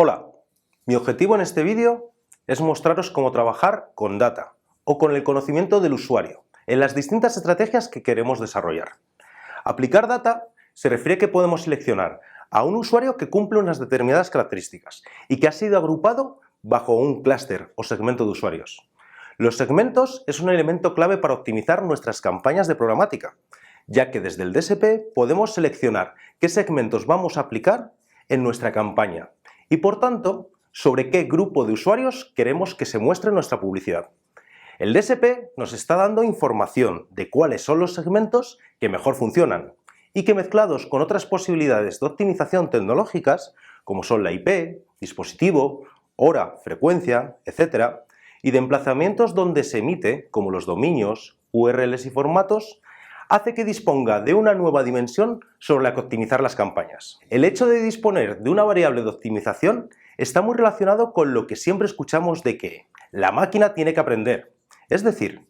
Hola, mi objetivo en este vídeo es mostraros cómo trabajar con data o con el conocimiento del usuario en las distintas estrategias que queremos desarrollar. Aplicar data se refiere a que podemos seleccionar a un usuario que cumple unas determinadas características y que ha sido agrupado bajo un clúster o segmento de usuarios. Los segmentos es un elemento clave para optimizar nuestras campañas de programática, ya que desde el DSP podemos seleccionar qué segmentos vamos a aplicar en nuestra campaña y, por tanto, sobre qué grupo de usuarios queremos que se muestre nuestra publicidad. El DSP nos está dando información de cuáles son los segmentos que mejor funcionan y que, mezclados con otras posibilidades de optimización tecnológicas, como son la IP, dispositivo, hora, frecuencia, etc., y de emplazamientos donde se emite, como los dominios, URLs y formatos, hace que disponga de una nueva dimensión sobre la que optimizar las campañas. El hecho de disponer de una variable de optimización está muy relacionado con lo que siempre escuchamos de que la máquina tiene que aprender. Es decir,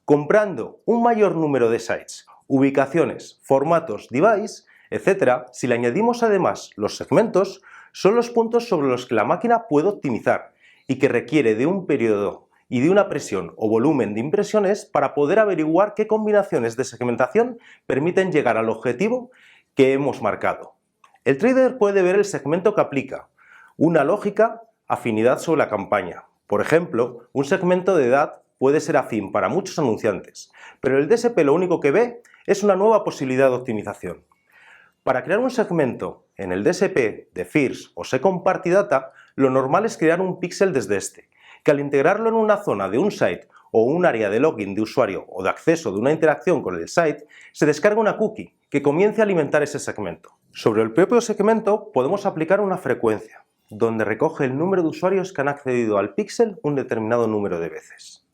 comprando un mayor número de sites, ubicaciones, formatos, device, etc., si le añadimos además los segmentos, son los puntos sobre los que la máquina puede optimizar y que requiere de un periodo y de una presión o volumen de impresiones para poder averiguar qué combinaciones de segmentación permiten llegar al objetivo que hemos marcado. El trader puede ver el segmento que aplica, una lógica afinidad sobre la campaña. Por ejemplo, un segmento de edad puede ser afín para muchos anunciantes, pero el DSP lo único que ve es una nueva posibilidad de optimización. Para crear un segmento en el DSP de First o Second Party Data, lo normal es crear un píxel desde este, que al integrarlo en una zona de un site o un área de login de usuario o de acceso de una interacción con el site, se descarga una cookie que comience a alimentar ese segmento. Sobre el propio segmento podemos aplicar una frecuencia, donde recoge el número de usuarios que han accedido al píxel un determinado número de veces.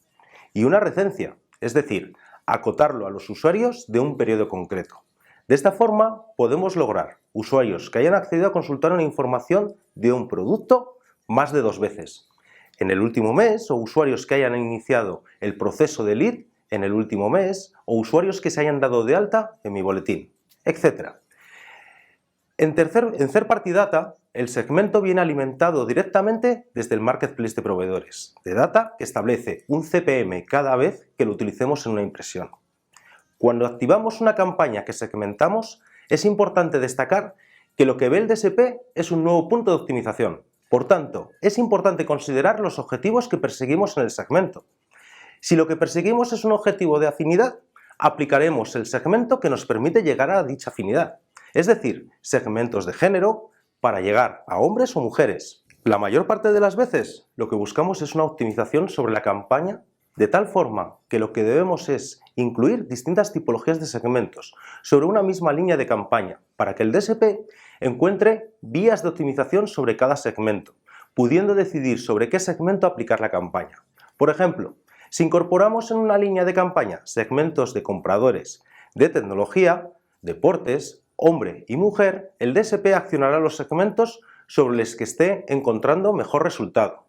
Y una recensia, es decir, acotarlo a los usuarios de un periodo concreto. De esta forma podemos lograr usuarios que hayan accedido a consultar una información de un producto más de 2 veces en el último mes, o usuarios que hayan iniciado el proceso de lead en el último mes, o usuarios que se hayan dado de alta en mi boletín, etc. En Third Party Data, el segmento viene alimentado directamente desde el marketplace de proveedores de data que establece un CPM cada vez que lo utilicemos en una impresión. Cuando activamos una campaña que segmentamos, es importante destacar que lo que ve el DSP es un nuevo punto de optimización. Por tanto, es importante considerar los objetivos que perseguimos en el segmento. Si lo que perseguimos es un objetivo de afinidad, aplicaremos el segmento que nos permite llegar a dicha afinidad, es decir, segmentos de género para llegar a hombres o mujeres. La mayor parte de las veces lo que buscamos es una optimización sobre la campaña de tal forma que lo que debemos es incluir distintas tipologías de segmentos sobre una misma línea de campaña para que el DSP encuentre vías de optimización sobre cada segmento, pudiendo decidir sobre qué segmento aplicar la campaña. Por ejemplo, si incorporamos en una línea de campaña segmentos de compradores de tecnología, deportes, hombre y mujer, el DSP accionará los segmentos sobre los que esté encontrando mejor resultado.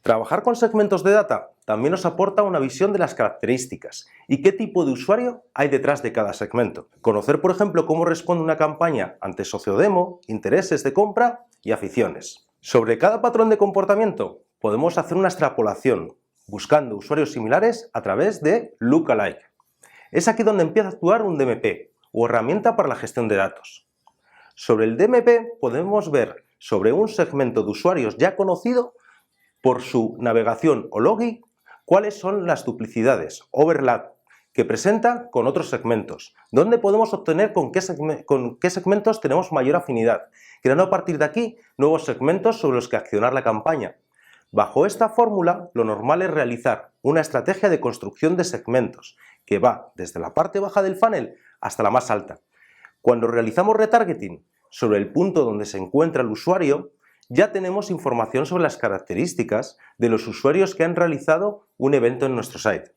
Trabajar con segmentos de data también nos aporta una visión de las características y qué tipo de usuario hay detrás de cada segmento. Conocer, por ejemplo, cómo responde una campaña ante sociodemo, intereses de compra y aficiones. Sobre cada patrón de comportamiento podemos hacer una extrapolación buscando usuarios similares a través de Lookalike. Es aquí donde empieza a actuar un DMP o herramienta para la gestión de datos. Sobre el DMP podemos ver sobre un segmento de usuarios ya conocido por su navegación o login, cuáles son las duplicidades, overlap, que presenta con otros segmentos, donde podemos obtener con qué segmentos tenemos mayor afinidad, creando a partir de aquí nuevos segmentos sobre los que accionar la campaña. Bajo esta fórmula, lo normal es realizar una estrategia de construcción de segmentos, que va desde la parte baja del funnel hasta la más alta. Cuando realizamos retargeting sobre el punto donde se encuentra el usuario, ya tenemos información sobre las características de los usuarios que han realizado un evento en nuestro site.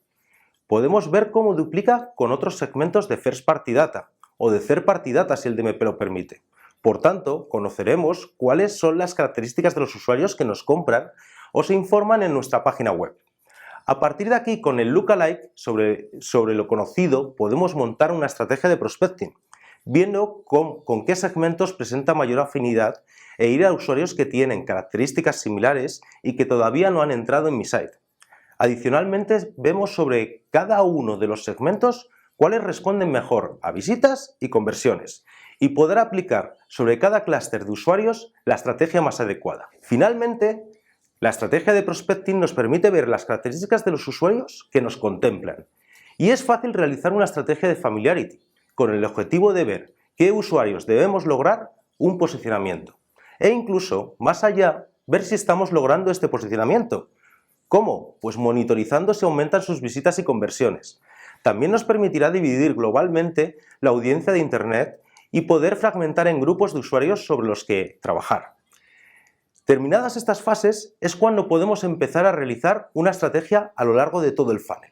Podemos ver cómo duplica con otros segmentos de First Party Data o de Third Party Data si el DMP lo permite. Por tanto, conoceremos cuáles son las características de los usuarios que nos compran o se informan en nuestra página web. A partir de aquí, con el Lookalike sobre lo conocido, podemos montar una estrategia de prospecting, viendo con qué segmentos presenta mayor afinidad e ir a usuarios que tienen características similares y que todavía no han entrado en mi site. Adicionalmente, vemos sobre cada uno de los segmentos cuáles responden mejor a visitas y conversiones, y poder aplicar sobre cada clúster de usuarios la estrategia más adecuada. Finalmente, la estrategia de prospecting nos permite ver las características de los usuarios que nos contemplan. Y es fácil realizar una estrategia de familiarity, con el objetivo de ver qué usuarios debemos lograr un posicionamiento. E incluso, más allá, ver si estamos logrando este posicionamiento. ¿Cómo? Pues monitorizando si aumentan sus visitas y conversiones. También nos permitirá dividir globalmente la audiencia de Internet y poder fragmentar en grupos de usuarios sobre los que trabajar. Terminadas estas fases es cuando podemos empezar a realizar una estrategia a lo largo de todo el funnel.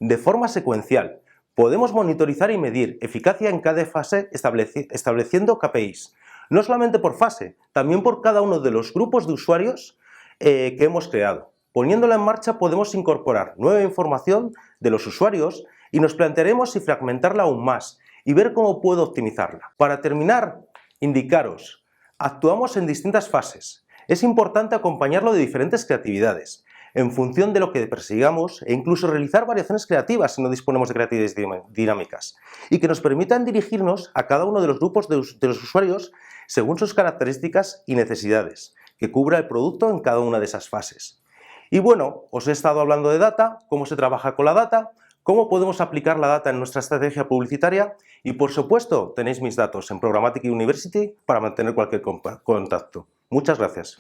De forma secuencial, podemos monitorizar y medir eficacia en cada fase estableciendo KPIs, no solamente por fase, también por cada uno de los grupos de usuarios que hemos creado. Poniéndola en marcha podemos incorporar nueva información de los usuarios y nos plantearemos si fragmentarla aún más y ver cómo puedo optimizarla. Para terminar, indicaros, actuamos en distintas fases. Es importante acompañarlo de diferentes creatividades, en función de lo que persigamos e incluso realizar variaciones creativas si no disponemos de creatividades dinámicas y que nos permitan dirigirnos a cada uno de los grupos de los usuarios según sus características y necesidades, que cubra el producto en cada una de esas fases. Y bueno, os he estado hablando de data, cómo se trabaja con la data, cómo podemos aplicar la data en nuestra estrategia publicitaria y, por supuesto, tenéis mis datos en Programmatic University para mantener cualquier contacto. Muchas gracias.